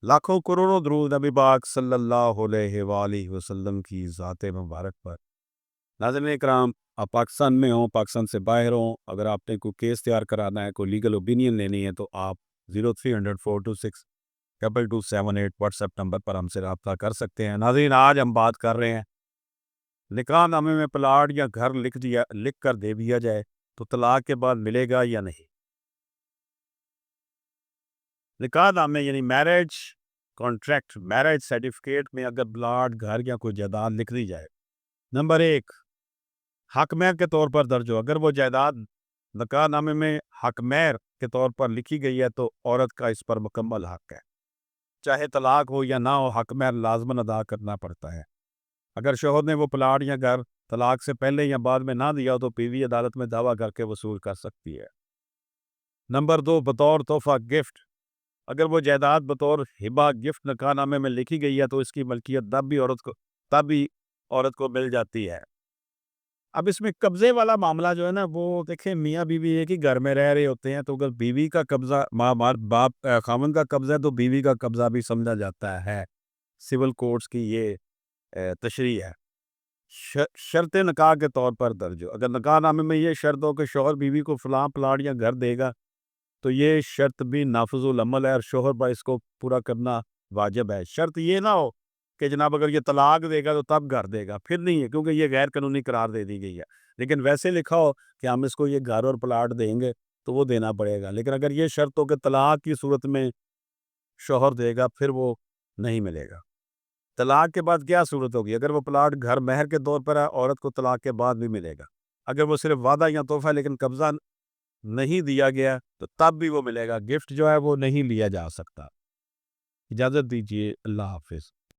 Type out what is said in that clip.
لاکھوں کروڑوں درود نبی پاک صلی اللہ علیہ وآلہ وسلم کی ذات مبارک پر۔ ناظرین اکرام، آپ پاکستان میں ہوں، پاکستان سے باہر ہوں، اگر آپ نے کوئی کیس تیار کرانا ہے، کوئی لیگل اوپینین لینی ہے، تو آپ 0300-426-2278 واٹس ایپ نمبر پر ہم سے رابطہ کر سکتے ہیں۔ ناظرین، آج ہم بات کر رہے ہیں نکاح نامے میں پلاٹ یا گھر لکھ کر دے دیا جائے تو طلاق کے بعد ملے گا یا نہیں۔ نکاح نامے یعنی میرج کانٹریکٹ، میرج سرٹیفکیٹ میں اگر پلاٹ، گھر یا کوئی جائیداد لکھ دی جائے، نمبر ایک، حق مہر کے طور پر درج ہو۔ اگر وہ جائیداد نکاح نامے میں حق مہر کے طور پر لکھی گئی ہے تو عورت کا اس پر مکمل حق ہے، چاہے طلاق ہو یا نہ ہو، حق مہر لازماً ادا کرنا پڑتا ہے۔ اگر شوہر نے وہ پلاٹ یا گھر طلاق سے پہلے یا بعد میں نہ دیا ہو تو بیوی عدالت میں دعویٰ کر کے وصول کر سکتی ہے۔ نمبر دو، بطور تحفہ گفٹ، اگر وہ جائیداد بطور ہبہ گفٹ نکاح نامے میں لکھی گئی ہے تو اس کی ملکیت تب بھی عورت کو مل جاتی ہے۔ اب اس میں قبضے والا معاملہ جو ہے نا، وہ دیکھیں، میاں بیوی ایک ہی گھر میں رہ رہے ہوتے ہیں، تو اگر بیوی کا قبضہ خامن کا قبضہ ہے تو بیوی کا قبضہ بھی سمجھا جاتا ہے۔ سول کوڈز کی یہ تشریح ہے۔ شرط نکاح کے طور پر درج ہو، اگر نکاح نامے میں یہ شرط ہو کہ شوہر بیوی کو فلاں پلاٹ یا گھر دے گا تو یہ شرط بھی نافذ العمل ہے اور شوہر پر اس کو پورا کرنا واجب ہے۔ شرط یہ نہ ہو کہ جناب اگر یہ طلاق دے گا تو تب گھر دے گا، پھر نہیں ہے، کیونکہ یہ غیر قانونی قرار دے دی گئی ہے۔ لیکن ویسے لکھا ہو کہ ہم اس کو یہ گھر اور پلاٹ دیں گے تو وہ دینا پڑے گا۔ لیکن اگر یہ شرط ہو کہ طلاق کی صورت میں شوہر دے گا، پھر وہ نہیں ملے گا۔ طلاق کے بعد کیا صورت ہوگی؟ اگر وہ پلاٹ گھر مہر کے طور پر ہے، عورت کو طلاق کے بعد بھی ملے گا۔ اگر وہ صرف وعدہ یا تحفہ لیکن قبضہ نہیں دیا گیا تو تب بھی وہ ملے گا۔ گفٹ جو ہے وہ نہیں لیا جا سکتا۔ اجازت دیجیے، اللہ حافظ۔